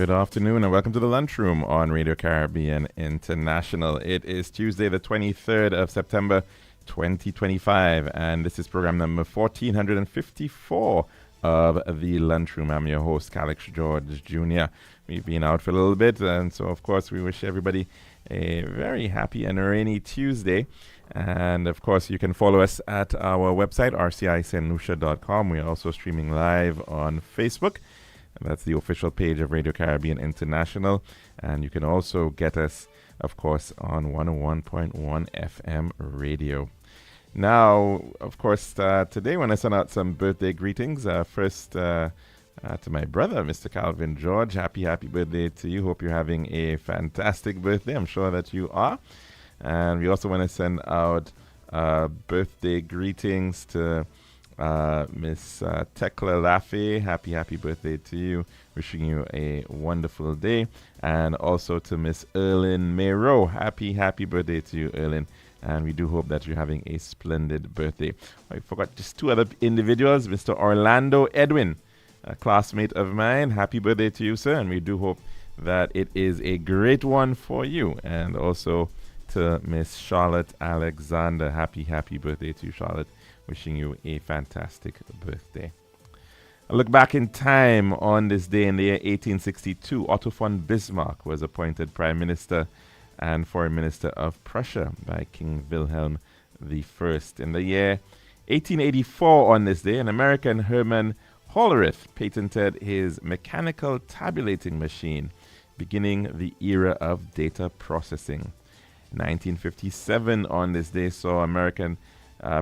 Good afternoon and welcome to the Lunchroom on Radio Caribbean International. It is Tuesday, the 23rd of September, 2025, and this is program number 1454 of the Lunchroom. I'm your host, Calix George Jr. We've been out for a little bit, and so, of course, we wish everybody a very happy and rainy Tuesday. And, of course, you can follow us at our website, rcistlucia.com. We are also streaming live on Facebook. That's the official page of Radio Caribbean International. And you can also get us, of course, on 101.1 FM radio. Now, of course, today I want to send out some birthday greetings. First, to my brother, Mr. Calvin George. Happy birthday to you. Hope you're having a fantastic birthday. I'm sure that you are. And we also want to send out birthday greetings to Miss Tekla Laffey. Happy birthday to you. Wishing you a wonderful day. And also to Miss Erlyn Mayrow. Happy birthday to you, Erlyn. And we do hope that you're having a splendid birthday. I forgot just two other individuals. Mr. Orlando Edwin, a classmate of mine. Happy birthday to you, sir. And we do hope that it is a great one for you. And also to Miss Charlotte Alexander. Happy birthday to you, Charlotte. Wishing you a fantastic birthday. I look back in time on this day in the year 1862. Otto von Bismarck was appointed Prime Minister and Foreign Minister of Prussia by King Wilhelm I. In the year 1884 on this day, an American, Herman Hollerith, patented his mechanical tabulating machine, beginning the era of data processing. 1957 on this day saw American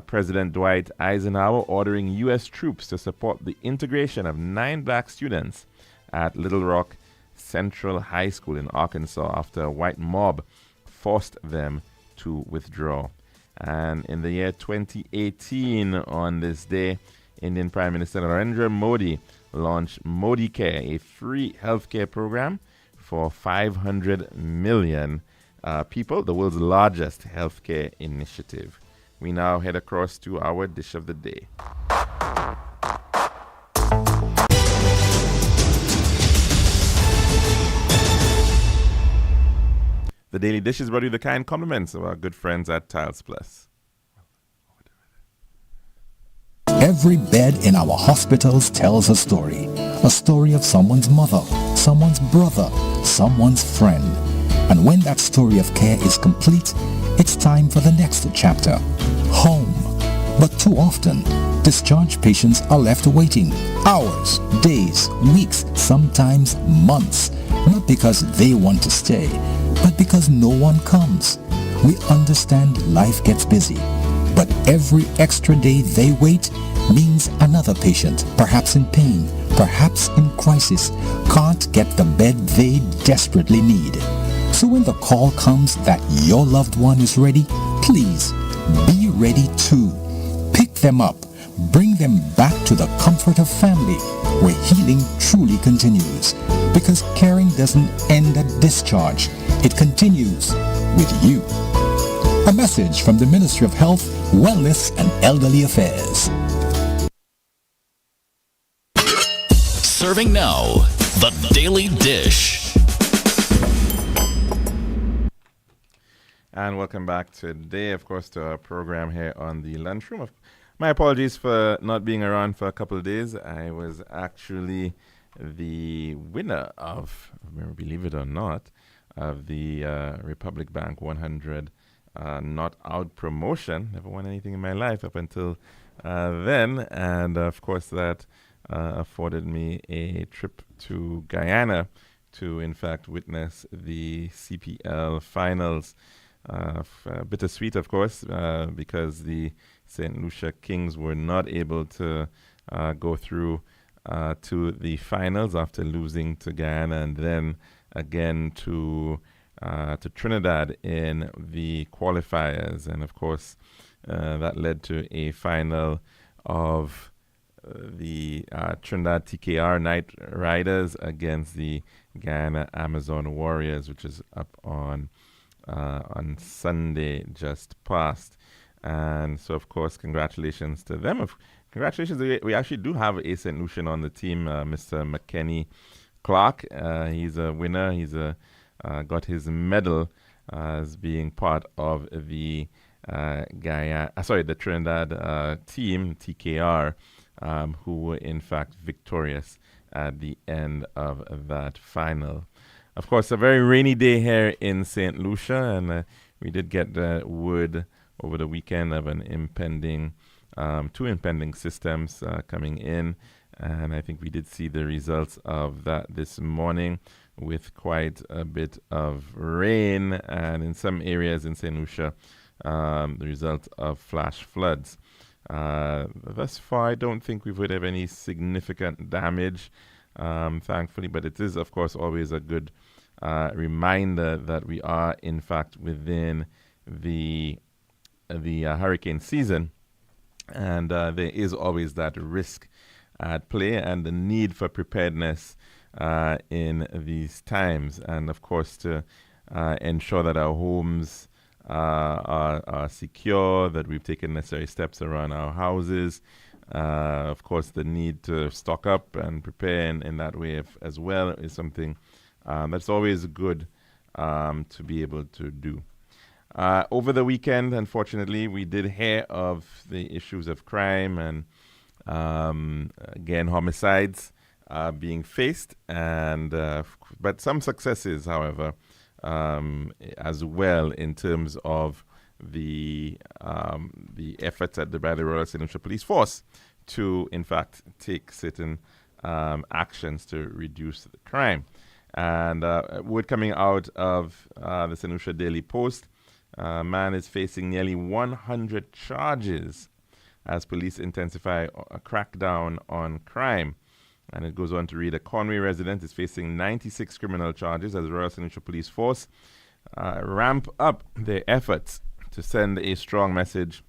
President Dwight Eisenhower ordering U.S. troops to support the integration of 9 black students at Little Rock Central High School in Arkansas after a white mob forced them to withdraw. And in the year 2018 on this day, Indian Prime Minister Narendra Modi launched Modi Care, a free healthcare program for 500 million people, the world's largest healthcare initiative. We now head across to our dish of the day. The Daily Dish is brought to you the kind compliments of our good friends at Tiles Plus. Every bed in our hospitals tells a story of someone's mother, someone's brother, someone's friend. And when that story of care is complete, it's time for the next chapter, home. But too often, discharged patients are left waiting hours, days, weeks, sometimes months, not because they want to stay, but because no one comes. We understand life gets busy, but every extra day they wait means another patient, perhaps in pain, perhaps in crisis, can't get the bed they desperately need. So when the call comes that your loved one is ready, please be ready too. Pick them up, bring them back to the comfort of family, where healing truly continues. Because caring doesn't end at discharge, it continues with you. A message from the Ministry of Health, Wellness and Elderly Affairs. Serving now, the Daily Dish. And welcome back today, of course, to our program here on the Lunchroom. My apologies for not being around for a couple of days. I was actually the winner of, believe it or not, of the Republic Bank 100 Not Out promotion. Never won anything in my life up until then. And, of course, that afforded me a trip to Guyana to, in fact, witness the CPL finals. Bittersweet, of course, because the St. Lucia Kings were not able to go through to the finals after losing to Guyana and then again to Trinidad in the qualifiers. And, of course, that led to a final of the Trinidad TKR Knight Riders against the Guyana Amazon Warriors, which is up on Sunday just past. And so, of course, congratulations to them. Congratulations. We actually do have a St. Lucian on the team, Mr. McKenny Clark. He's a winner. He's got his medal as being part of the the Trinidad team, TKR, who were in fact victorious at the end of that final. Of course, a very rainy day here in St. Lucia, and we did get the word over the weekend of an impending, two impending systems coming in, and I think we did see the results of that this morning with quite a bit of rain, and in some areas in St. Lucia, the result of flash floods. Thus far, I don't think we've heard of any significant damage, thankfully, but it is, of course, always a good reminder that we are, in fact, within the hurricane season, and there is always that risk at play and the need for preparedness in these times, and of course to ensure that our homes are secure, that we've taken necessary steps around our houses. Of course, the need to stock up and prepare in that way as well is something that's always good to be able to do. Over the weekend, unfortunately, we did hear of the issues of crime and, again, homicides being faced, and but some successes, however, as well in terms of the efforts by the Royal St. Lucia Police Force to, in fact, take certain actions to reduce the crime. And word coming out of the St. Lucia Daily Post, man is facing nearly 100 charges as police intensify a crackdown on crime. And it goes on to read, a Conway resident is facing 96 criminal charges as the Royal St. Lucia Police Force ramp up their efforts to send a strong message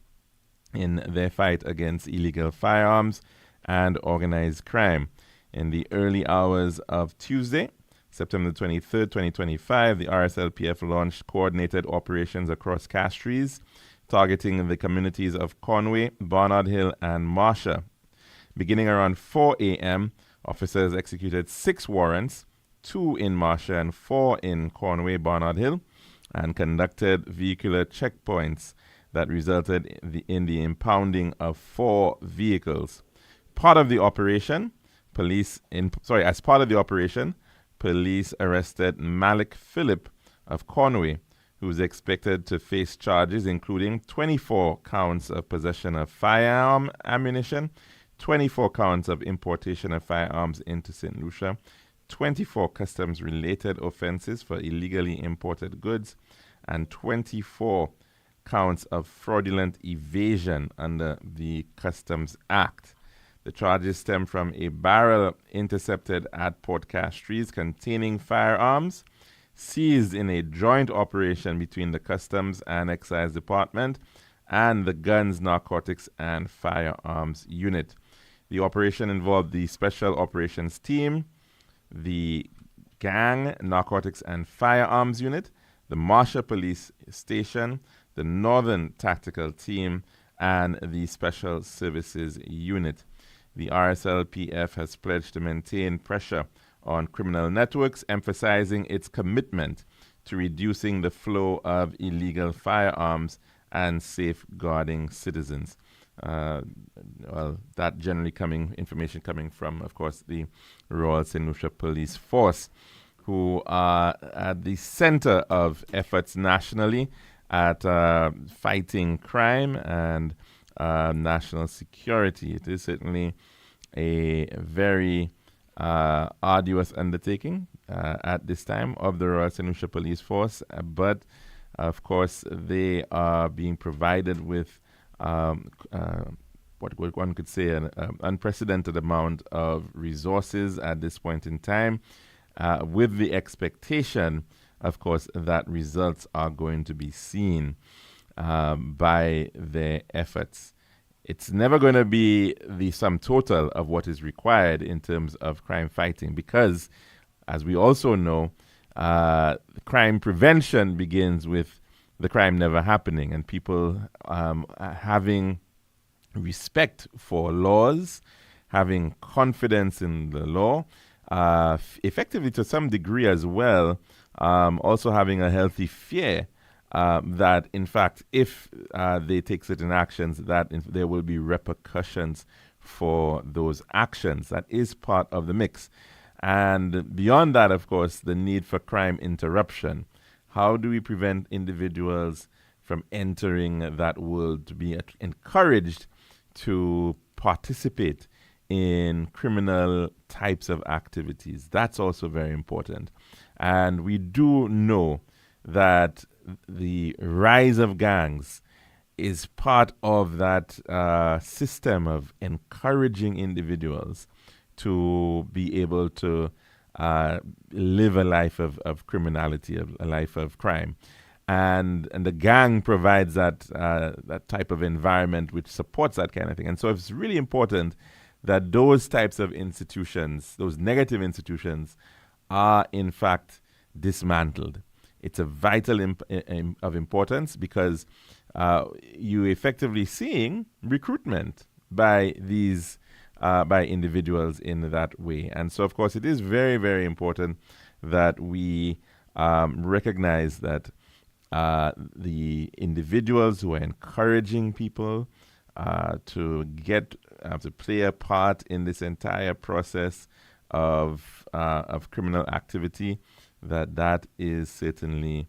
in their fight against illegal firearms and organized crime. In the early hours of Tuesday, September 23rd, 2025, the RSLPF launched coordinated operations across Castries, targeting the communities of Conway, Barnard Hill, and Marcia. Beginning around 4 a.m., officers executed 6 warrants, 2 in Marcia and 4 in Conway, Barnard Hill, and conducted vehicular checkpoints that resulted in the impounding of 4 vehicles. As part of the operation, police arrested Malik Phillip of Conway, who is expected to face charges including 24 counts of possession of firearm ammunition, 24 counts of importation of firearms into St. Lucia, 24 customs-related offenses for illegally imported goods, and 24 counts of fraudulent evasion under the Customs Act. The charges stem from a barrel intercepted at Port Castries containing firearms, seized in a joint operation between the Customs and Excise Department and the Guns, Narcotics and Firearms Unit. The operation involved the Special Operations Team, the Gang, Narcotics and Firearms Unit, the Marcia Police Station, the Northern Tactical Team, and the Special Services Unit. The RSLPF has pledged to maintain pressure on criminal networks, emphasizing its commitment to reducing the flow of illegal firearms and safeguarding citizens. That generally information coming from, of course, the Royal St. Lucia Police Force, who are at the center of efforts nationally at fighting crime and national security. It is certainly a very arduous undertaking at this time of the Royal St. Lucia Police Force, but of course they are being provided with what one could say an unprecedented amount of resources at this point in time, with the expectation, of course, that results are going to be seen by their efforts. It's never going to be the sum total of what is required in terms of crime fighting because, as we also know, crime prevention begins with the crime never happening and people having respect for laws, having confidence in the law, effectively to some degree as well, also having a healthy fear that, in fact, if they take certain actions, that there will be repercussions for those actions. That is part of the mix. And beyond that, of course, the need for crime interruption. How do we prevent individuals from entering that world, to be encouraged to participate in criminal types of activities? That's also very important. And we do know that the rise of gangs is part of that system of encouraging individuals to be able to live a life of criminality, a life of crime. And the gang provides that type of environment which supports that kind of thing. And so it's really important that those types of institutions, those negative institutions, are in fact dismantled. It's a vital of importance, because you're effectively seeing recruitment by these by individuals in that way. And so, of course, it is very, very important that we recognize that the individuals who are encouraging people to play a part in this entire process of criminal activity, that is certainly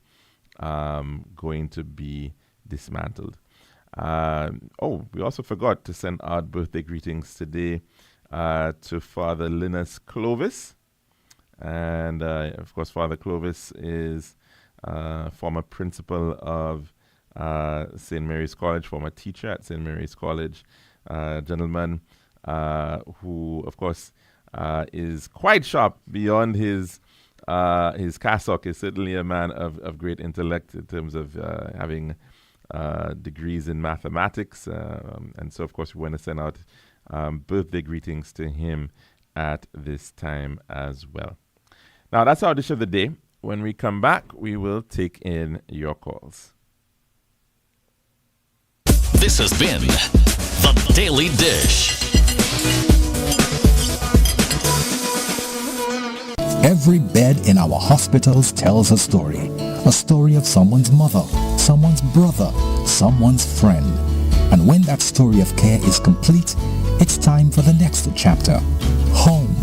going to be dismantled. We also forgot to send out birthday greetings today to Father Linus Clovis. And, of course, Father Clovis is former principal of St. Mary's College, former teacher at St. Mary's College, gentleman who, of course, is quite sharp beyond his cassock. Is certainly a man of great intellect in terms of having degrees in mathematics. And so, of course, we want to send out birthday greetings to him at this time as well. Now, that's our dish of the day. When we come back, we will take in your calls. This has been The Daily Dish. Every bed in our hospitals tells a story of someone's mother, someone's brother, someone's friend. And when that story of care is complete, it's time for the next chapter, home.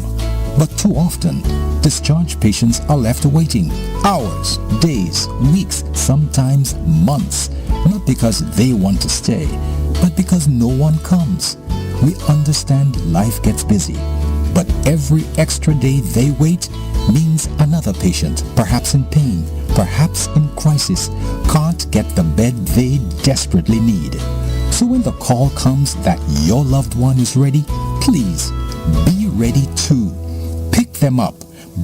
But too often, discharged patients are left waiting hours, days, weeks, sometimes months, not because they want to stay, but because no one comes. We understand life gets busy, but every extra day they wait means another patient, perhaps in pain, perhaps in crisis, can't get the bed they desperately need. So when the call comes that your loved one is ready, please be ready too. Pick them up,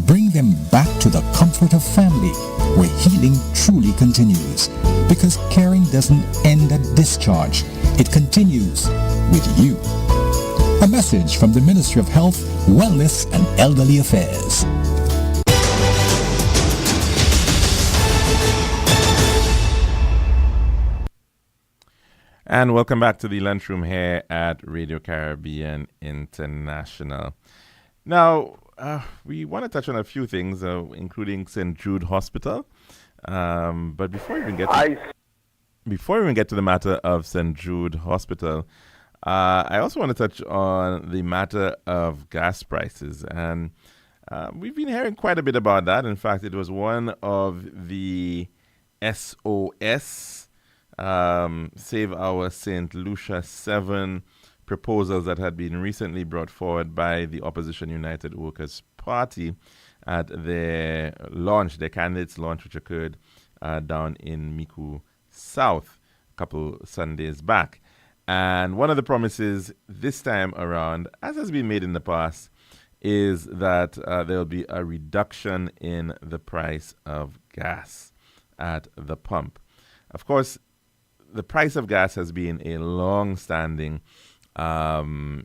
bring them back to the comfort of family, where healing truly continues. Because caring doesn't end at discharge, it continues with you. A message from the Ministry of Health, Wellness and Elderly Affairs. And welcome back to the lunchroom here at Radio Caribbean International. Now, we want to touch on a few things, including St. Jude Hospital. But before we even get to the matter of St. Jude Hospital, I also want to touch on the matter of gas prices. And we've been hearing quite a bit about that. In fact, it was one of the SOS, Save Our St. Lucia 7 proposals that had been recently brought forward by the Opposition United Workers' Party at their candidates' launch, which occurred down in Miku South a couple Sundays back. And one of the promises this time around, as has been made in the past, is that there will be a reduction in the price of gas at the pump. Of course, the price of gas has been a long-standing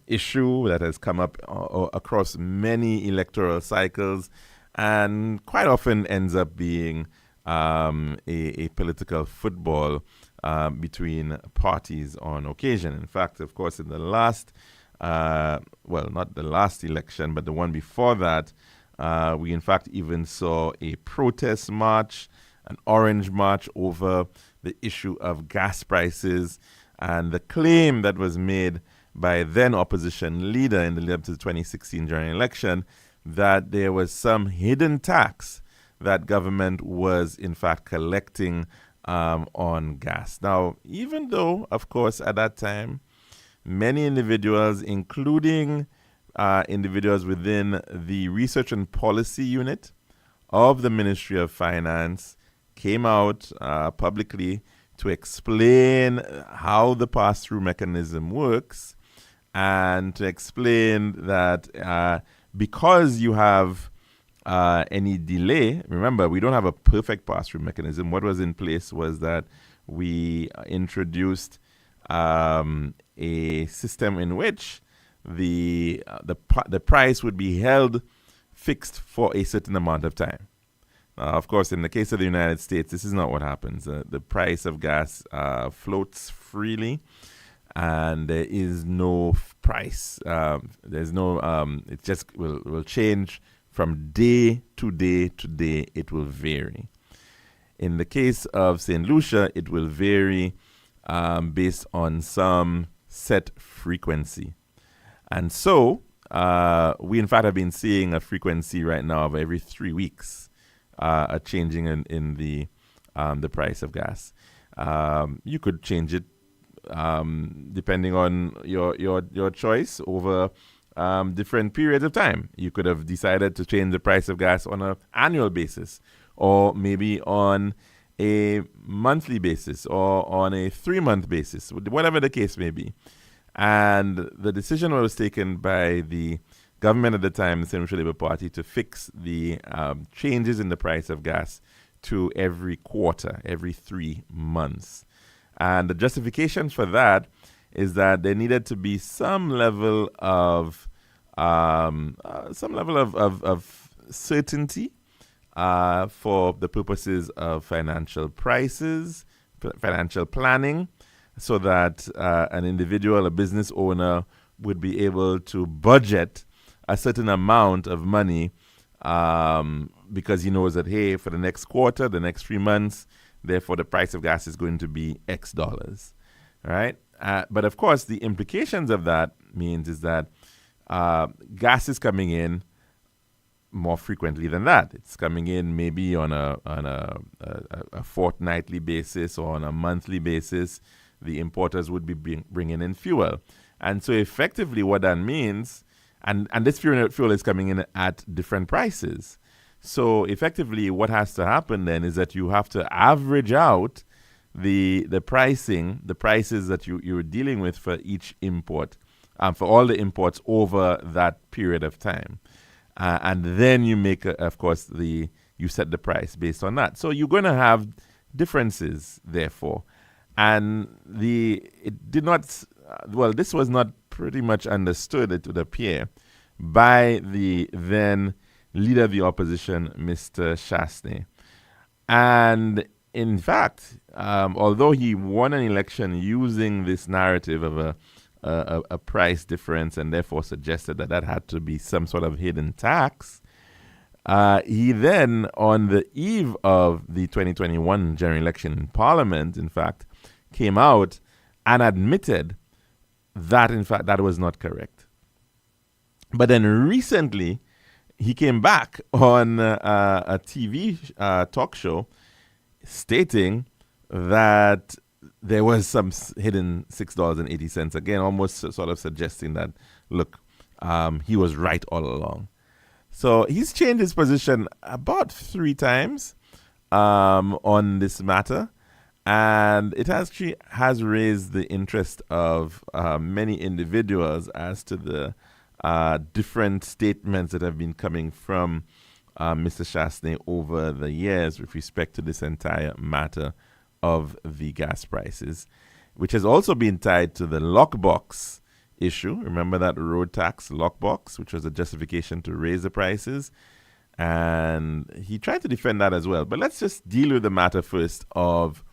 issue that has come up across many electoral cycles, and quite often ends up being a political football between parties on occasion. In fact, of course, in the last, not the last election, but the one before that, We, in fact, even saw a protest march, an orange march over the issue of gas prices and the claim that was made by then opposition leader in the lead up to the 2016 general election that there was some hidden tax that government was, in fact, collecting on gas. Now, even though, of course, at that time, many individuals, including individuals within the Research and Policy Unit of the Ministry of Finance, came out publicly to explain how the pass-through mechanism works and to explain that because you have any delay, remember, we don't have a perfect pass-through mechanism. What was in place was that we introduced a system in which the price would be held fixed for a certain amount of time. Of course, in the case of the United States, this is not what happens. The price of gas floats freely, and there is no price. There's no. It just will change from day to day to day. It will vary. In the case of St. Lucia, it will vary based on some set frequency, and so we in fact have been seeing a frequency right now of every 3 weeks. A changing in the price of gas. You could change it depending on your choice over different periods of time. You could have decided to change the price of gas on an annual basis, or maybe on a monthly basis, or on a 3-month basis, whatever the case may be. And the decision was taken by the government at the time, the St. Lucia Labour Party, to fix the changes in the price of gas to every quarter, every 3 months. And the justification for that is that there needed to be some level of certainty for the purposes of financial prices, financial planning, so that an individual, a business owner, would be able to budget a certain amount of money because he knows that, hey, for the next quarter, the next 3 months, therefore the price of gas is going to be X dollars, right? But of course, the implications of that means is that gas is coming in more frequently than that. It's coming in maybe on a fortnightly basis or on a monthly basis. The importers would be bringing in fuel. And so effectively what that means, and this fuel is coming in at different prices. So effectively what has to happen then is that you have to average out the prices that you're dealing with for each import, for all the imports over that period of time. And then you make, you set the price based on that. So you're going to have differences, therefore. And this was not pretty much understood, it would appear, by the then leader of the opposition, Mr. Chasney. And in fact, although he won an election using this narrative of a price difference and therefore suggested that had to be some sort of hidden tax, he then, on the eve of the 2021 general election in Parliament, in fact, came out and admitted that, in fact, that was not correct. But then recently, he came back on a TV talk show stating that there was some hidden $6.80, again, almost sort of suggesting that, look, he was right all along. So he's changed his position about 3 times on this matter. And it actually has raised the interest of many individuals as to the different statements that have been coming from Mr. Chasney over the years with respect to this entire matter of the gas prices, which has also been tied to the lockbox issue. Remember that road tax lockbox, which was a justification to raise the prices? And he tried to defend that as well. But let's just deal with the matter first of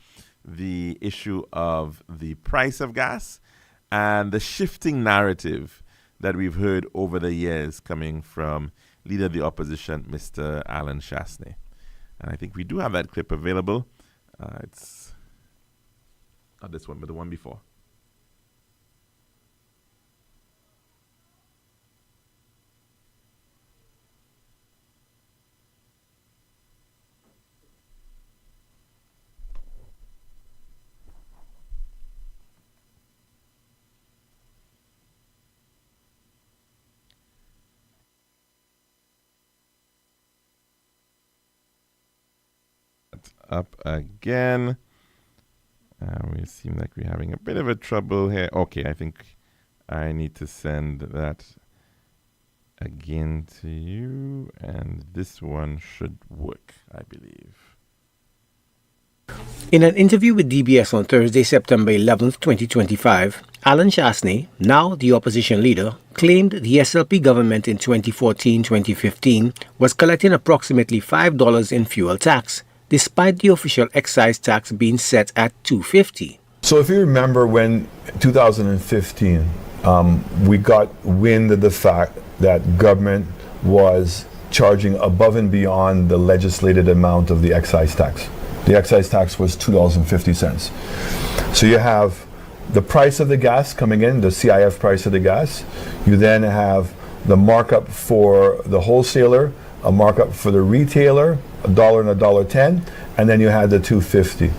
the issue of the price of gas and the shifting narrative that we've heard over the years coming from Leader of the Opposition, Mr. Alan Chasney. And I think we do have that clip available. It's not this one, but the one before. Up again. We seem like we're having a bit of a trouble here. Okay, I think I need to send that again to you, and this one should work, I believe. In an interview with DBS on Thursday, September 11th, 2025, Alan Chasney, now the opposition leader, claimed the SLP government in 2014-2015 was collecting approximately $5 in fuel tax, despite the official excise tax being set at $2.50. So if you remember when 2015, we got wind of the fact that government was charging above and beyond the legislated amount of the excise tax. The excise tax was $2.50. So you have the price of the gas coming in, the CIF price of the gas. You then have the markup for the wholesaler, a markup for the retailer, $1 and $1.10, and then you had the $2.50.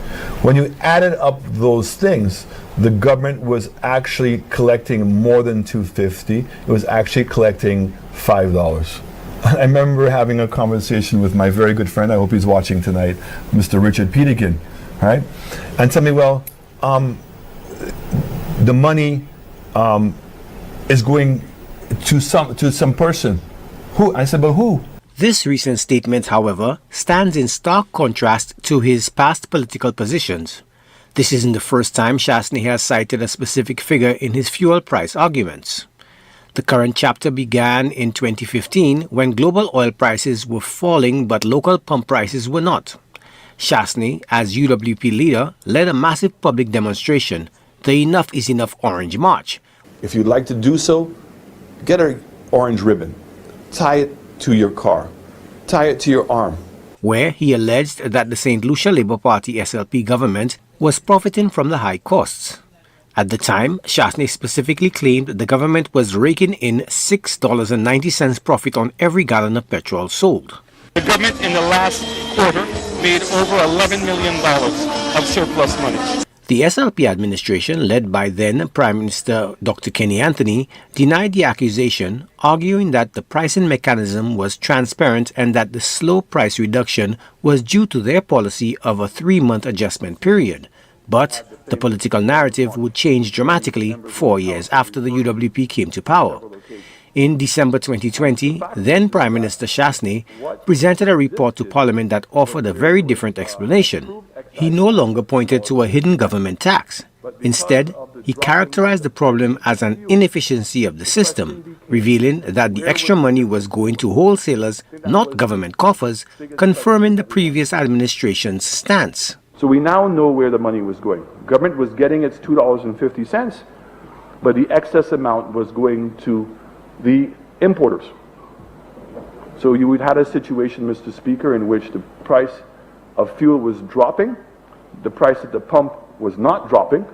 When you added up those things, the government was actually collecting more than $2.50. It was actually collecting $5. I remember having a conversation with my very good friend, I hope he's watching tonight, Mr. Richard Peterkin, right? And tell me, well, the money is going to some person. Who? I said, but who? This recent statement, however, stands in stark contrast to his past political positions. This isn't the first time Chasney has cited a specific figure in his fuel price arguments. The current chapter began in 2015 when global oil prices were falling but local pump prices were not. Chasney, as UWP leader, led a massive public demonstration, the Enough is Enough Orange March. If you'd like to do so, get an orange ribbon, tie it to your car, tie it to your arm. Where he alleged that the St. Lucia Labour Party SLP government was profiting from the high costs. At the time, Chasney specifically claimed the government was raking in $6.90 profit on every gallon of petrol sold. The government in the last quarter made over $11 million of surplus money. The SLP administration, led by then Prime Minister Dr. Kenny Anthony, denied the accusation, arguing that the pricing mechanism was transparent and that the slow price reduction was due to their policy of a 3-month adjustment period. But the political narrative would change dramatically 4 years after the UWP came to power. In December 2020, then Prime Minister Chasney presented a report to Parliament that offered a very different explanation. He no longer pointed to a hidden government tax. Instead, he characterized the problem as an inefficiency of the system, revealing that the extra money was going to wholesalers, not government coffers, confirming the previous administration's stance. So we now know where the money was going. Government was getting its $2.50, but the excess amount was going to the importers. So you would have a situation, Mr. Speaker, in which the price of fuel was dropping, the price at the pump was not dropping,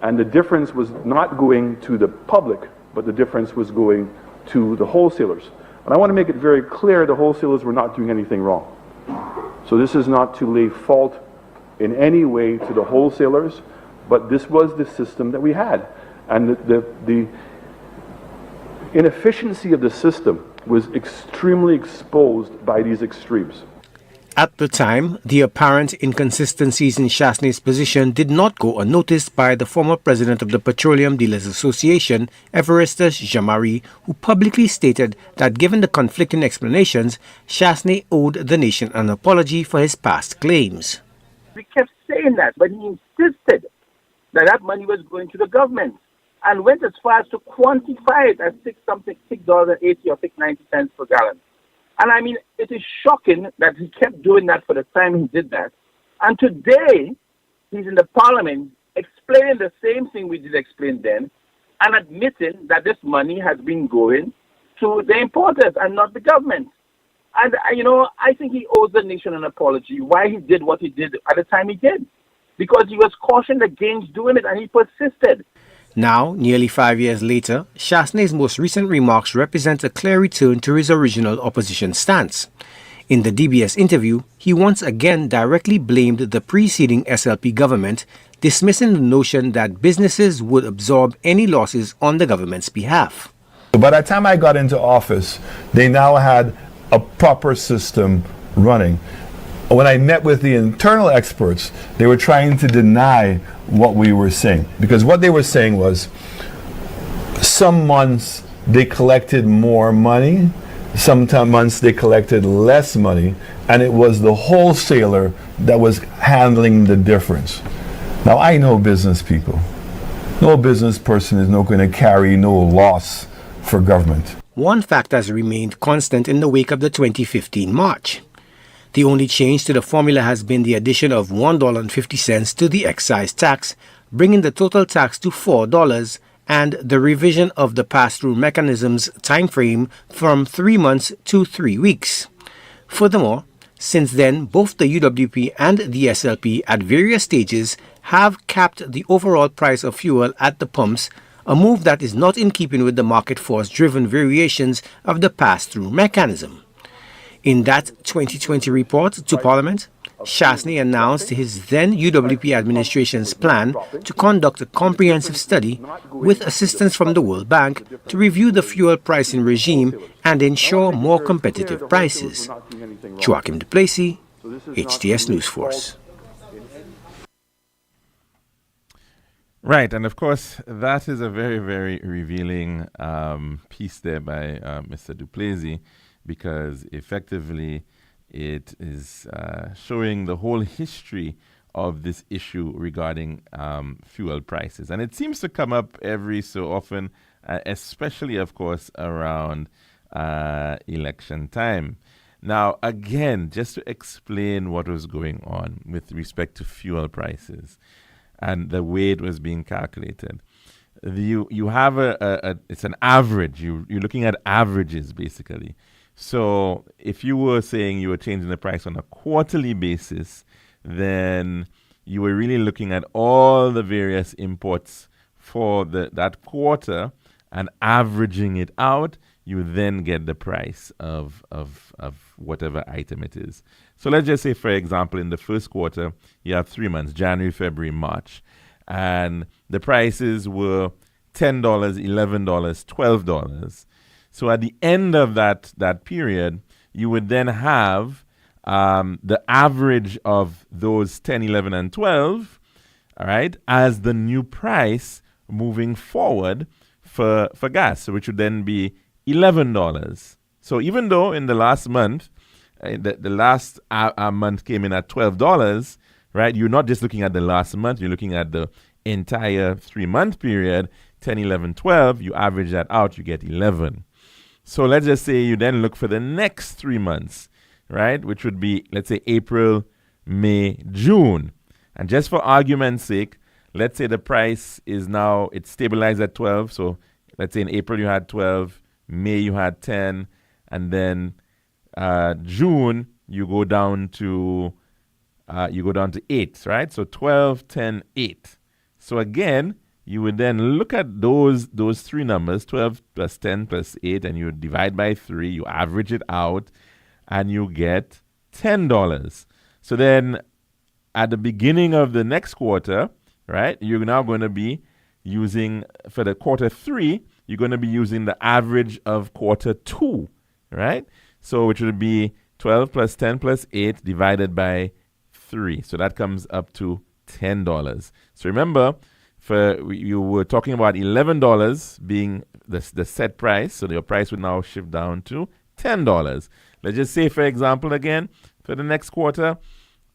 and the difference was not going to the public, but the difference was going to the wholesalers. And I want to make it very clear the wholesalers were not doing anything wrong. So this is not to lay fault in any way to the wholesalers, but this was the system that we had. And the inefficiency of the system was extremely exposed by these extremes. At the time, the apparent inconsistencies in Chasney's position did not go unnoticed by the former president of the Petroleum Dealers Association, Everestus Jamari, who publicly stated that given the conflicting explanations, Chasney owed the nation an apology for his past claims. We kept saying that, but he insisted that that money was going to the government and went as far as to quantify it as $6.80 or $6.90 per gallon. And I mean, it is shocking that he kept doing that for the time he did that. And today, he's in the parliament explaining the same thing we did explain then and admitting that this money has been going to the importers and not the government. And, I think he owes the nation an apology why he did what he did at the time he did. Because he was cautioned against doing it and he persisted. Now, nearly 5 years later, Chasney's most recent remarks represent a clear return to his original opposition stance. In the DBS interview, he once again directly blamed the preceding SLP government, dismissing the notion that businesses would absorb any losses on the government's behalf. By the time I got into office, they now had a proper system running. When I met with the internal experts, they were trying to deny what we were saying. Because what they were saying was, some months they collected more money, some months they collected less money, and it was the wholesaler that was handling the difference. Now, I know business people. No business person is not going to carry no loss for government. One fact has remained constant in the wake of the 2015 March. The only change to the formula has been the addition of $1.50 to the excise tax, bringing the total tax to $4, and the revision of the pass-through mechanism's time frame from 3 months to 3 weeks. Furthermore, since then, both the UWP and the SLP at various stages have capped the overall price of fuel at the pumps, a move that is not in keeping with the market force-driven variations of the pass-through mechanism. In that 2020 report to Parliament, Chasney announced his then UWP administration's plan to conduct a comprehensive study with assistance from the World Bank to review the fuel pricing regime and ensure more competitive prices. Joachim Duplessis, HTS News Force. Right, and of course, that is a very, very revealing piece there by Mr. Duplessis, because effectively it is showing the whole history of this issue regarding fuel prices. And it seems to come up every so often, especially, of course, around election time. Now, again, just to explain what was going on with respect to fuel prices and the way it was being calculated. You have it's an average. You're looking at averages, basically. So if you were saying you were changing the price on a quarterly basis, then you were really looking at all the various imports for that quarter and averaging it out. You then get the price of whatever item it is. So let's just say, for example, in the first quarter, you have 3 months, January, February, March, and the prices were $10, $11, $12. So at the end of that period, you would then have the average of those 10, 11, and 12, all right, as the new price moving forward for gas, so which would then be $11. So even though in the last month, the last month came in at $12, right, you're not just looking at the last month, you're looking at the entire 3-month period, 10, 11, 12, you average that out, you get 11. So let's just say you then look for the next 3 months, right, which would be, let's say, April, May, June. And just for argument's sake, let's say the price is now, it's stabilized at 12. So let's say in April you had 12, May you had 10, and then June you go down to 8, right? So 12, 10, 8. So again, you would then look at those 3 numbers, 12 plus 10 plus 8, and you divide by 3, you average it out, and you get $10. So then at the beginning of the next quarter, right, you're now going to be using, for the quarter 3, you're going to be using the average of quarter 2, right? So which would be 12 plus 10 plus 8 divided by 3. So that comes up to $10. So remember, you were talking about $11 being the set price, so your price would now shift down to $10. Let's just say, for example, again, for the next quarter,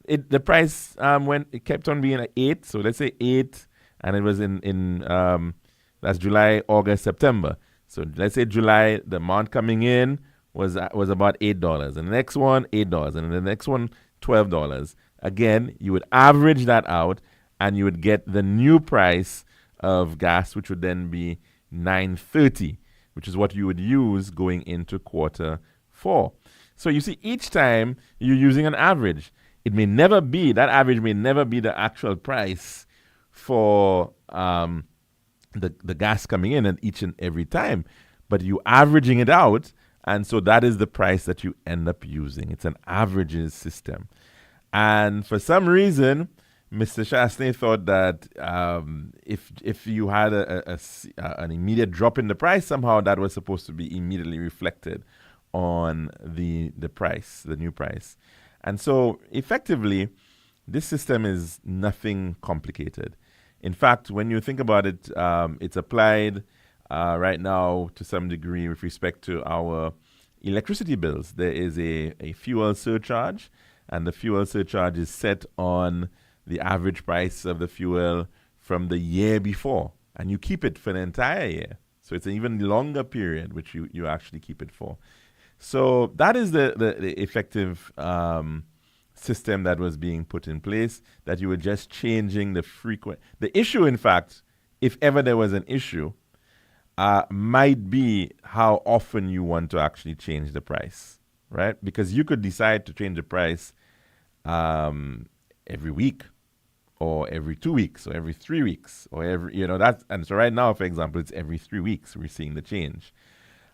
the price it kept on being at 8. So let's say 8, and it was in that's July, August, September. So let's say July, the amount coming in was about $8, and the next one $8, and the next one $12. Again, you would average that out, and you would get the new price of gas, which would then be $9.30, which is what you would use going into quarter 4. So you see, each time you're using an average. It may never be, that average may never be the actual price for the gas coming in at each and every time, but you averaging it out, and so that is the price that you end up using. It's an averages system. And for some reason, Mr. Chastain thought that if you had an immediate drop in the price, somehow that was supposed to be immediately reflected on the price, the new price. And so effectively, this system is nothing complicated. In fact, when you think about it, it's applied right now to some degree with respect to our electricity bills. There is a fuel surcharge, and the fuel surcharge is set on the average price of the fuel from the year before, and you keep it for the entire year. So it's an even longer period which you actually keep it for. So that is the effective system that was being put in place, that you were just changing the frequent. The issue, in fact, if ever there was an issue, might be how often you want to actually change the price, right? Because you could decide to change the price every week, or every 2 weeks, or every 3 weeks, or and so right now, for example, it's every 3 weeks we're seeing the change.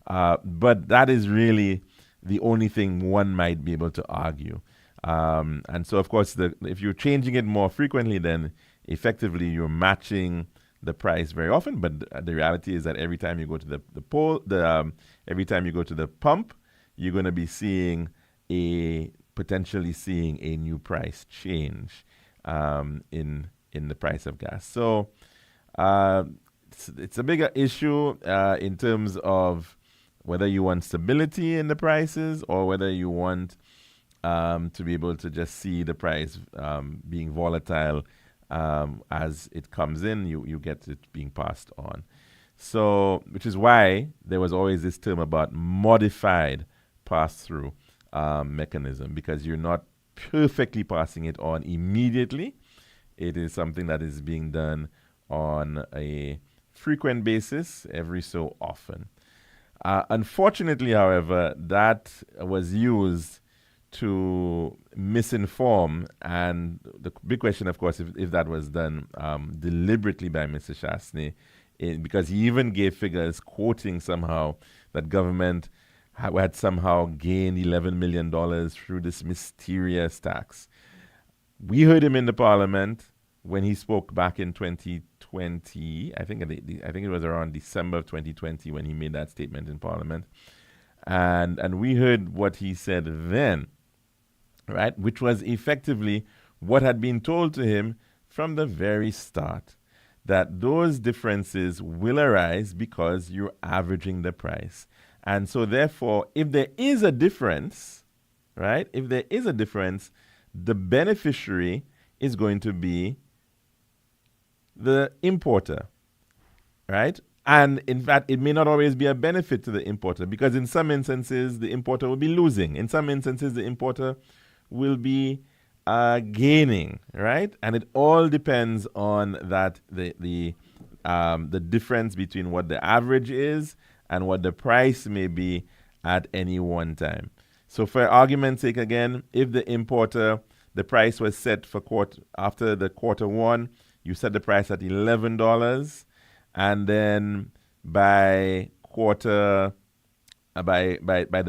But that is really the only thing one might be able to argue. And so, of course, if you're changing it more frequently, then effectively you're matching the price very often. But the reality is that every time you go to every time you go to the pump, you're going to be potentially seeing a new price change in the price of gas. So it's a bigger issue in terms of whether you want stability in the prices or whether you want to be able to just see the price being volatile as it comes in, you get it being passed on. So, which is why there was always this term about modified pass-through mechanism, because you're not perfectly passing it on immediately. It is something that is being done on a frequent basis every so often. Unfortunately, however, that was used to misinform, and the big question, of course, if that was done deliberately by Mr. Chastain, because he even gave figures quoting somehow that government had somehow gained $11 million through this mysterious tax. We heard him in the parliament when he spoke back in 2020. I think it was around December of 2020 when he made that statement in parliament. And we heard what he said then, right, which was effectively what had been told to him from the very start, that those differences will arise because you're averaging the price. And so therefore, if there is a difference, right, the beneficiary is going to be the importer, right? And in fact, it may not always be a benefit to the importer, because in some instances, the importer will be losing. In some instances, the importer will be gaining, right? And it all depends on that the difference between what the average is and what the price may be at any one time. So for argument's sake, again, if the importer, the price was set for after the quarter one, you set the price at $11, and then by the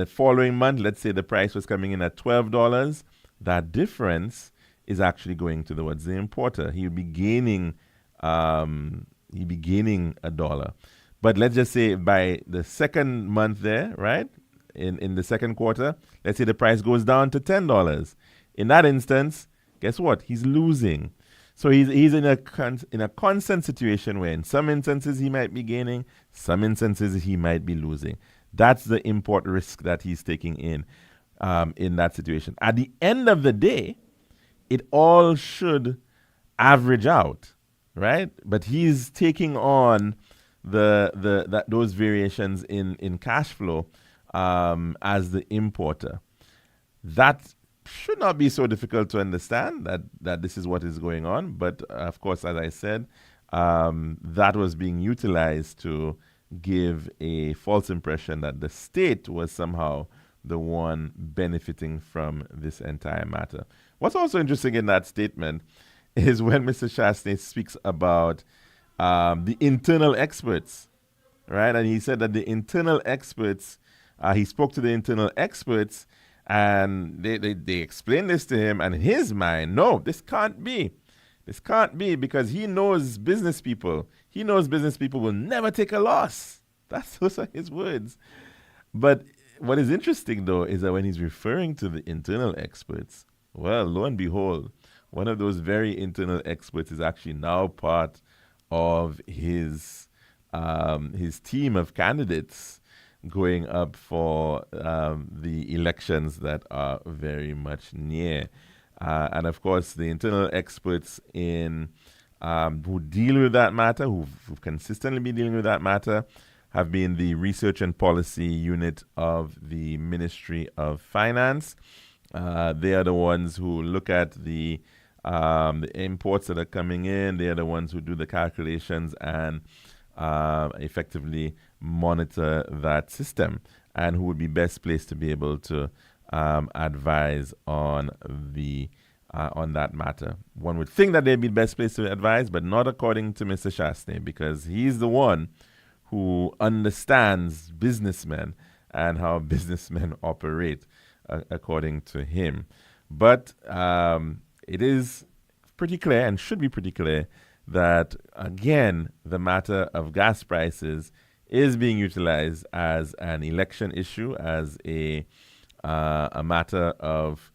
following month, let's say the price was coming in at $12, that difference is actually going towards the importer. He'll be gaining $1. But let's just say by the second month there, right, in the second quarter, let's say the price goes down to $10. In that instance, guess what? He's losing. So he's in a constant situation where in some instances he might be gaining, some instances he might be losing. That's the import risk that he's taking in that situation. At the end of the day, it all should average out, right? But he's taking on those variations in cash flow as the importer. That should not be so difficult to understand that this is what is going on. But of course, as I said, that was being utilized to give a false impression that the state was somehow the one benefiting from this entire matter. What's also interesting in that statement is when Mr. Chastain speaks about the internal experts, right? And he said that the internal experts, he spoke to the internal experts, and they explained this to him, and in his mind, no, this can't be. This can't be, because he knows business people. He knows business people will never take a loss. Those are his words. But what is interesting, though, is that when he's referring to the internal experts, well, lo and behold, one of those very internal experts is actually now part of his team of candidates going up for the elections that are very much near. And of course, the internal experts who deal with that matter, who've consistently been dealing with that matter, have been the Research and Policy Unit of the Ministry of Finance. They are the ones who look at the imports that are coming in. They are the ones who do the calculations and effectively monitor that system, and who would be best placed to be able to advise on that matter. One would think that they'd be best placed to advise, but not according to Mr. Chastain, because he's the one who understands businessmen and how businessmen operate, according to him. But it is pretty clear, and should be pretty clear, that, again, the matter of gas prices is being utilized as an election issue, as a matter of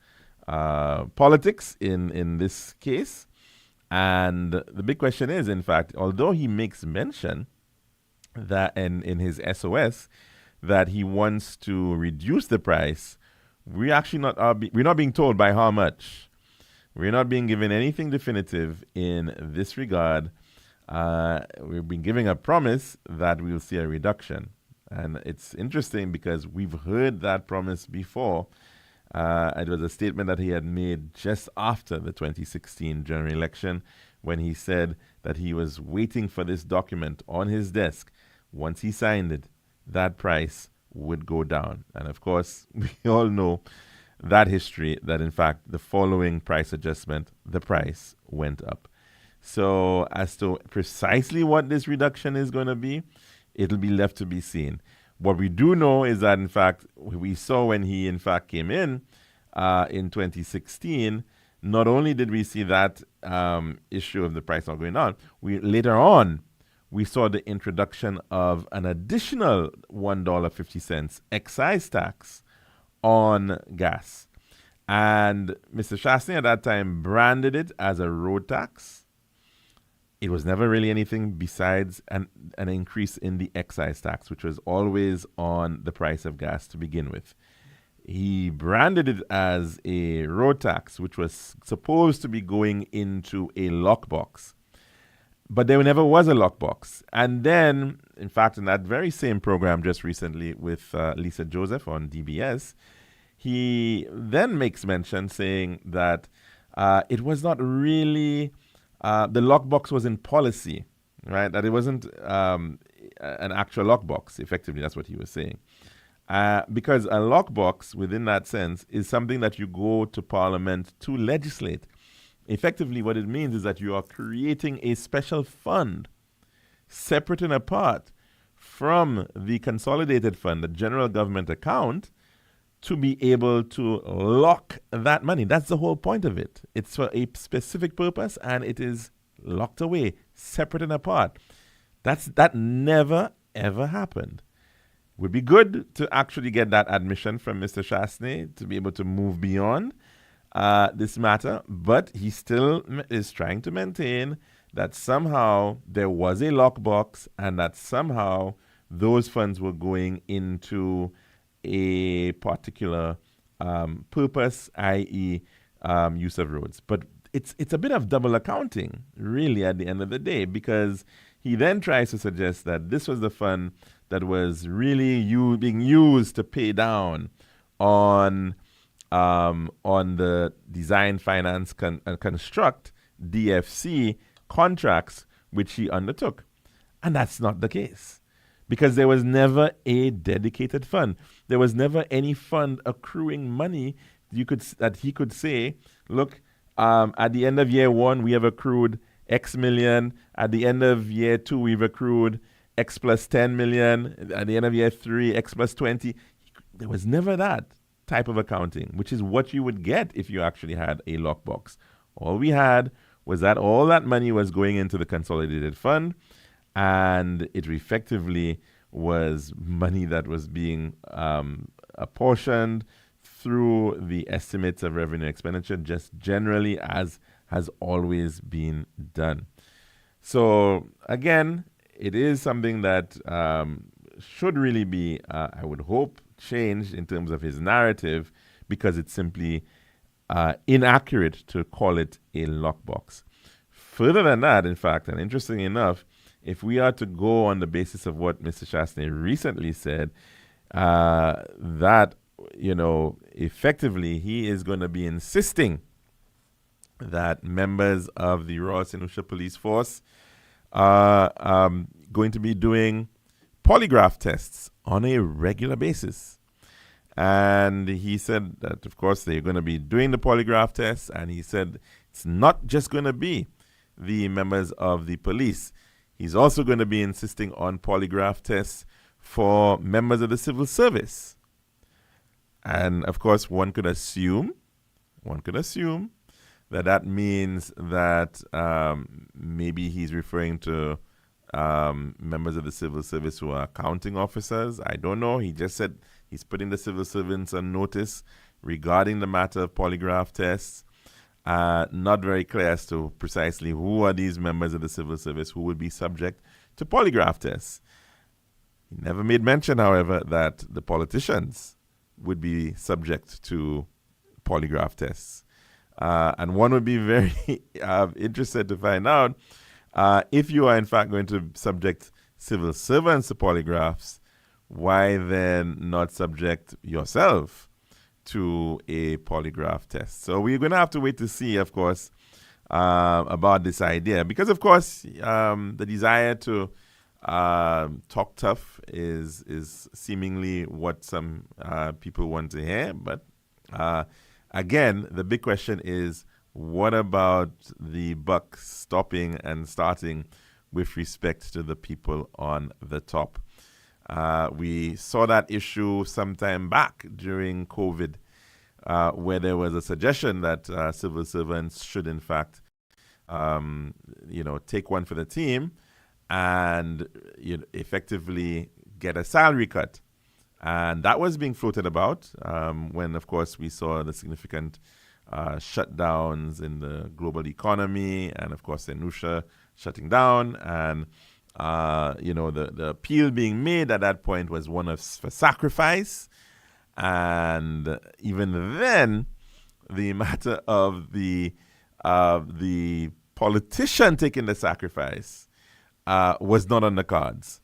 politics in this case. And the big question is, in fact, although he makes mention that in his SOS that he wants to reduce the price, we're not being told by how much. We're not being given anything definitive in this regard. We've been giving a promise that we'll see a reduction. And it's interesting because we've heard that promise before. It was a statement that he had made just after the 2016 general election, when he said that he was waiting for this document on his desk. Once he signed it, that price would go down. And of course, we all know that history, that in fact, the following price adjustment, the price went up. So as to precisely what this reduction is going to be, it'll be left to be seen. What we do know is that, in fact, we saw when he, in fact, came in 2016, not only did we see that issue of the price not going down, later on, we saw the introduction of an additional $1.50 excise tax on gas. And Mr. Chastain at that time branded it as a road tax. It was never really anything besides an increase in the excise tax, which was always on the price of gas to begin with. He branded it as a road tax, which was supposed to be going into a lockbox. But there never was a lockbox. And then, in fact, in that very same program just recently with Lisa Joseph on DBS, he then makes mention saying that it was not really, the lockbox was in policy, right? That it wasn't an actual lockbox. Effectively, that's what he was saying. Because a lockbox, within that sense, is something that you go to Parliament to legislate. Effectively, what it means is that you are creating a special fund, separate and apart from the consolidated fund, the general government account, to be able to lock that money. That's the whole point of it. It's for a specific purpose, and it is locked away, separate and apart. That never, ever happened. Would be good to actually get that admission from Mr. Chastain to be able to move beyond this matter, but he still is trying to maintain that somehow there was a lockbox and that somehow those funds were going into a particular purpose, i.e. Use of roads. But it's a bit of double accounting, really, at the end of the day, because he then tries to suggest that this was the fund that was really being used to pay down on the Design, Finance, and Construct, DFC, contracts which he undertook. And that's not the case. because there was never a dedicated fund. There was never any fund accruing money that he could say, look, at the end of year 1, we have accrued X million. At the end of year 2, we've accrued X plus 10 million. At the end of year 3, X plus 20. There was never that type of accounting, which is what you would get if you actually had a lockbox. All we had was that all that money was going into the consolidated fund, and it effectively was money that was being apportioned through the estimates of revenue expenditure, just generally as has always been done. So again, it is something that should really be, I would hope, changed in terms of his narrative, because it's simply inaccurate to call it a lockbox. Further than that, in fact, and interestingly enough, if we are to go on the basis of what Mr. Chastney recently said, that, effectively he is going to be insisting that members of the Royal St. Lucia Police Force are going to be doing polygraph tests on a regular basis. And he said that, of course, they're going to be doing the polygraph tests, and he said it's not just going to be the members of the police. He's also going to be insisting on polygraph tests for members of the civil service. And, of course, one could assume that means that maybe he's referring to members of the civil service who are accounting officers. I don't know. He just said he's putting the civil servants on notice regarding the matter of polygraph tests. Not very clear as to precisely who are these members of the civil service who will be subject to polygraph tests. He never made mention, however, that the politicians would be subject to polygraph tests. And one would be very interested to find out if you are in fact going to subject civil servants to polygraphs, why then not subject yourself to a polygraph test? So we're going to have to wait to see, of course, about this idea. Because, of course, the desire to talk tough is seemingly what some people want to hear. But again, the big question is, what about the buck stopping and starting with respect to the people on the top? We saw that issue sometime back during COVID, where there was a suggestion that civil servants should, in fact, take one for the team and effectively get a salary cut. And that was being floated about when, of course, we saw the significant shutdowns in the global economy, and, of course, St. Lucia shutting down. And, the appeal being made at that point was one for sacrifice. And even then, the matter of the politician taking the sacrifice was not on the cards.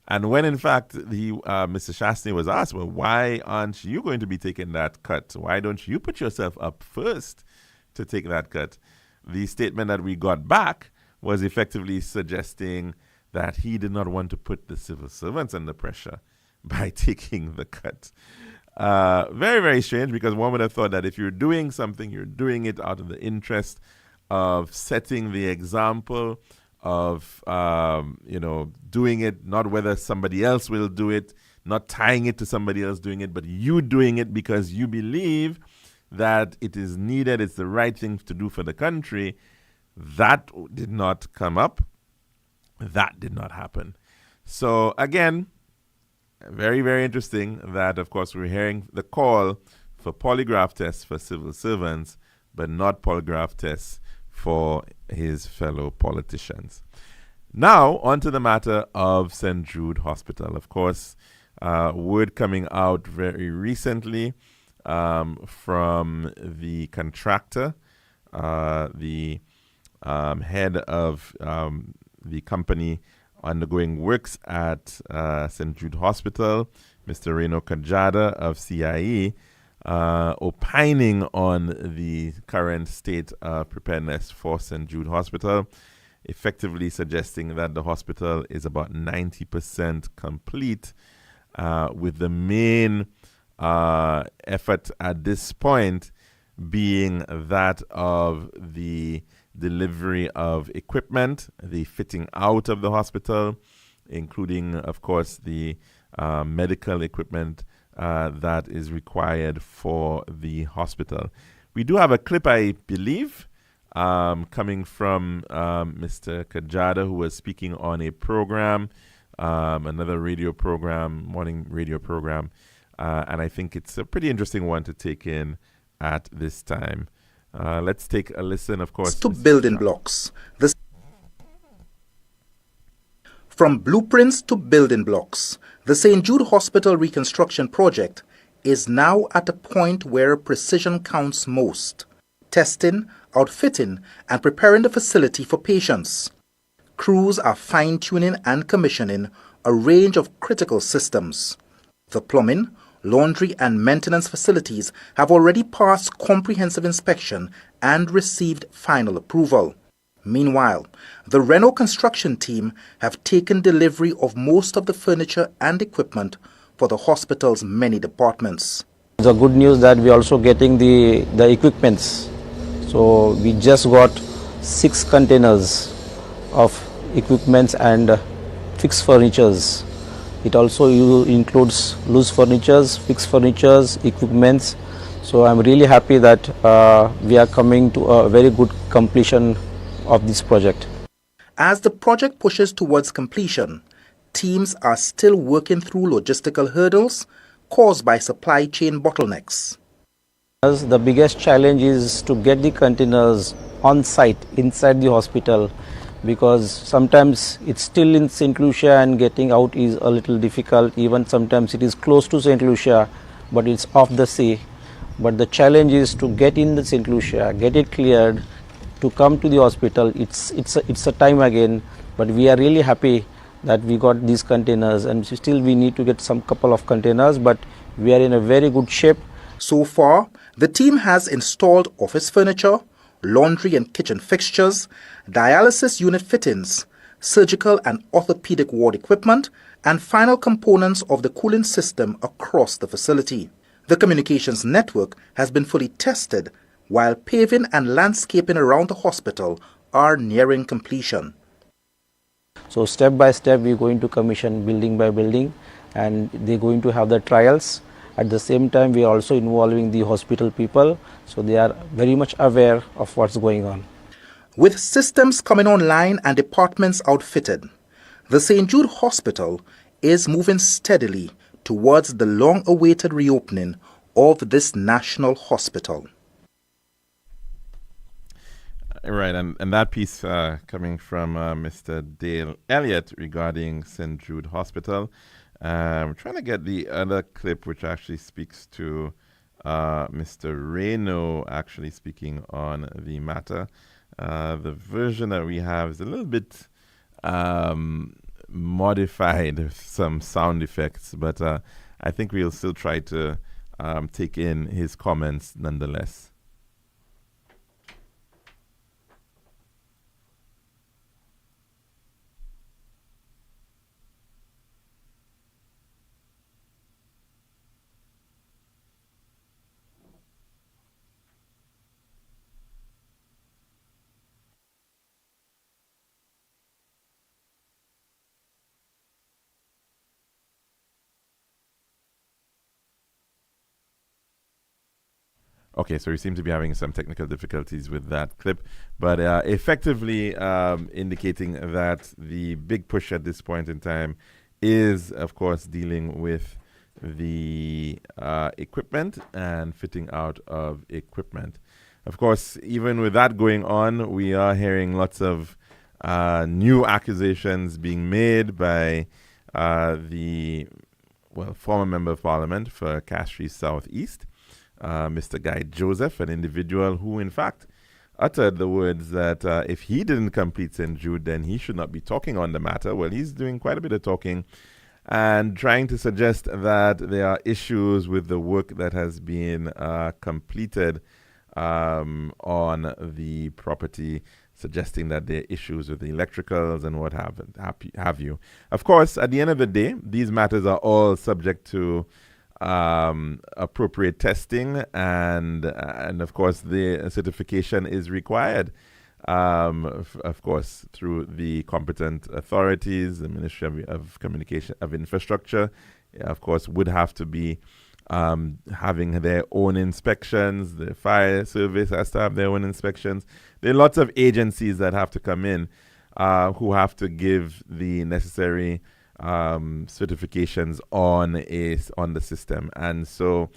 And when, in fact, Mr. Chastney was asked, well, why aren't you going to be taking that cut? Why don't you put yourself up first to take that cut? The statement that we got back was effectively suggesting that he did not want to put the civil servants under pressure by taking the cut. Very, very strange, because one would have thought that if you're doing something, you're doing it out of the interest of setting the example, of doing it, not whether somebody else will do it, not tying it to somebody else doing it, but you doing it because you believe that it is needed, it's the right thing to do for the country. That did not come up. That did not happen. So again, very, very interesting that, of course, we're hearing the call for polygraph tests for civil servants, but not polygraph tests for his fellow politicians. Now, on to the matter of St. Jude Hospital. Of course, word coming out very recently from the contractor, the head of the company undergoing works at St. Jude Hospital, Mr. Reno Kajada of CIE, opining on the current state of preparedness for St. Jude Hospital. effectively suggesting that the hospital is about 90% complete, with the main effort at this point being that of the delivery of equipment, the fitting out of the hospital, including, of course, the medical equipment that is required for the hospital. We do have a clip, I believe, coming from Mr. Kajada, who was speaking on a program, another radio program, morning radio program, and I think it's a pretty interesting one to take in at this time. Let's take a listen, of course. To building blocks. From blueprints to building blocks, the St. Jude Hospital reconstruction project is now at a point where precision counts most. Testing, outfitting, and preparing the facility for patients. Crews are fine-tuning and commissioning a range of critical systems. The plumbing, laundry, and maintenance facilities have already passed comprehensive inspection and received final approval. Meanwhile, the Reno construction team have taken delivery of most of the furniture and equipment for the hospital's many departments. The good news that we are also getting the equipments. So we just got 6 containers of equipments and fixed furnitures. It also includes loose furnitures, fixed furnitures, equipments. So I'm really happy that we are coming to a very good completion of this project. As the project pushes towards completion, teams are still working through logistical hurdles caused by supply chain bottlenecks. The biggest challenge is to get the containers on site inside the hospital, because sometimes it's still in St. Lucia and getting out is a little difficult. Even sometimes it is close to St. Lucia but it's off the sea. But the challenge is to get in the St. Lucia, get it cleared, to come to the hospital. It's a time again, but we are really happy that we got these containers, and still we need to get some couple of containers, but we are in a very good shape. So far, the team has installed office furniture, laundry and kitchen fixtures, dialysis unit fittings, surgical and orthopedic ward equipment, and final components of the cooling system across the facility. The communications network has been fully tested, while paving and landscaping around the hospital are nearing completion. So step by step we are going to commission building by building, and they are going to have the trials. At the same time we are also involving the hospital people, so they are very much aware of what's going on. With systems coming online and departments outfitted, the St. Jude Hospital is moving steadily towards the long-awaited reopening of this national hospital. Right, and that piece coming from Mr. Dale Elliott regarding St. Jude Hospital. We're trying to get the other clip which actually speaks to Mr. Reno actually speaking on the matter. The version that we have is a little bit modified with some sound effects, but I think we'll still try to take in his comments nonetheless. Okay, so we seem to be having some technical difficulties with that clip, but effectively indicating that the big push at this point in time is, of course, dealing with the equipment and fitting out of equipment. Of course, even with that going on, we are hearing lots of new accusations being made by the former Member of Parliament for Castries South East, Mr. Guy Joseph, an individual who, in fact, uttered the words that if he didn't complete St. Jude, then he should not be talking on the matter. Well, he's doing quite a bit of talking and trying to suggest that there are issues with the work that has been completed on the property, suggesting that there are issues with the electricals and what have you. Of course, at the end of the day, these matters are all subject to appropriate testing, and of course, the certification is required. Of course, through the competent authorities, the Ministry of Communication of Infrastructure, of course, would have to be having their own inspections. The fire service has to have their own inspections. There are lots of agencies that have to come in who have to give the necessary certifications on the system. And so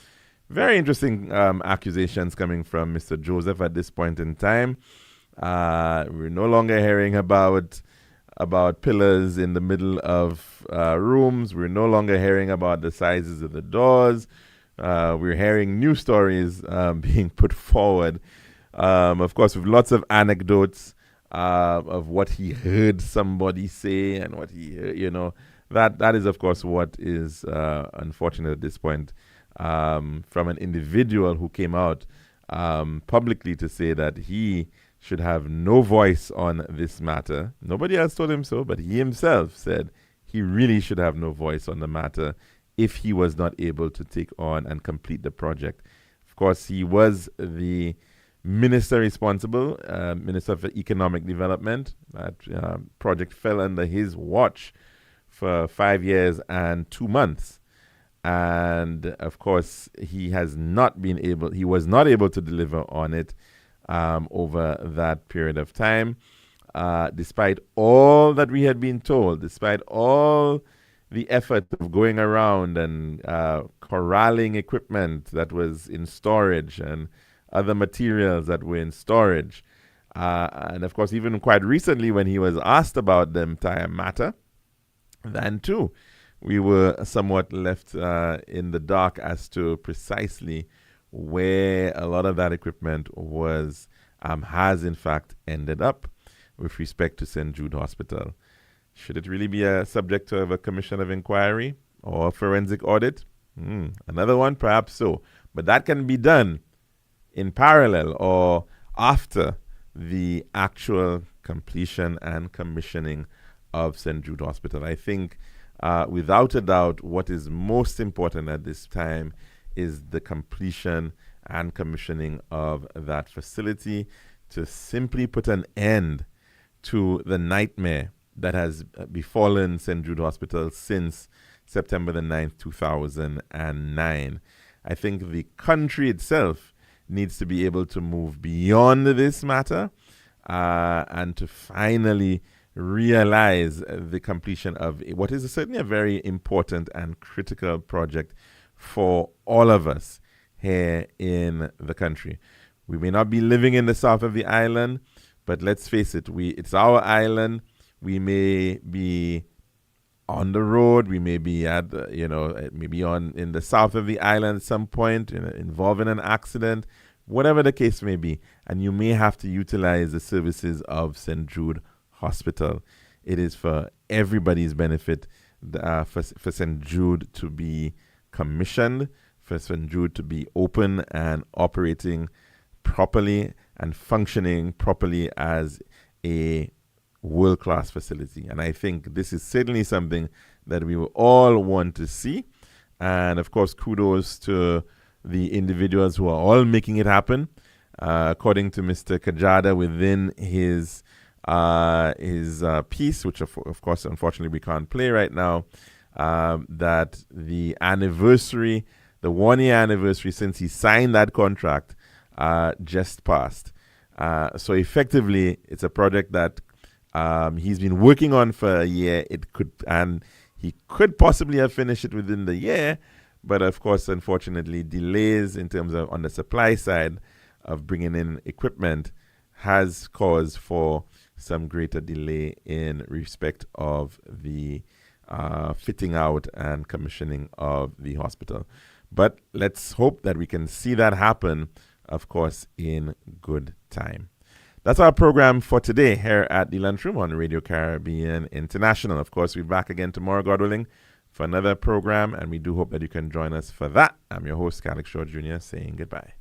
very interesting accusations coming from Mr. Joseph at this point in time. We're no longer hearing about pillars in the middle of rooms. We're no longer hearing about the sizes of the doors. We're hearing new stories being put forward, of course, with lots of anecdotes of what he heard somebody say and what he, that is, of course, what is unfortunate at this point, from an individual who came out publicly to say that he should have no voice on this matter. Nobody else told him so, but he himself said he really should have no voice on the matter if he was not able to take on and complete the project. Of course, he was the minister responsible, Minister for Economic Development. That project fell under his watch for 5 years and 2 months. And of course, he was not able to deliver on it over that period of time, despite all that we had been told, despite all the effort of going around and corralling equipment that was in storage and other materials that were in storage. And of course, even quite recently when he was asked about the entire matter, then too, we were somewhat left in the dark as to precisely where a lot of that equipment has in fact ended up with respect to St. Jude Hospital. Should it really be a subject of a commission of inquiry or a forensic audit? Another one, perhaps so. But that can be done in parallel or after the actual completion and commissioning of St. Jude Hospital. I think, without a doubt, what is most important at this time is the completion and commissioning of that facility to simply put an end to the nightmare that has befallen St. Jude Hospital since September the 9th, 2009. I think the country itself needs to be able to move beyond this matter and to finally realize the completion of what is certainly a very important and critical project for all of us here in the country. We may not be living in the south of the island, but let's face it, it's our island. We may be on the road. We may be in the south of the island at some point, involved in an accident, whatever the case may be. And you may have to utilize the services of St. Jude Hospital. It is for everybody's benefit for St. Jude to be commissioned, for St. Jude to be open and operating properly and functioning properly as a world-class facility. And I think this is certainly something that we will all want to see. And of course, kudos to the individuals who are all making it happen. According to Mr. Kajada, within his piece, which of course, unfortunately, we can't play right now, that the 1-year anniversary since he signed that contract just passed. So effectively, it's a project that he's been working on for a year. He could possibly have finished it within the year, but of course, unfortunately, delays in terms of on the supply side of bringing in equipment has caused for some greater delay in respect of the fitting out and commissioning of the hospital. But let's hope that we can see that happen, of course, in good time. That's our program for today here at the Lunchroom on Radio Caribbean International. Of course, we'll be back again tomorrow, God willing, for another program, and we do hope that you can join us for that. I'm your host, Calix Shaw Jr., saying goodbye.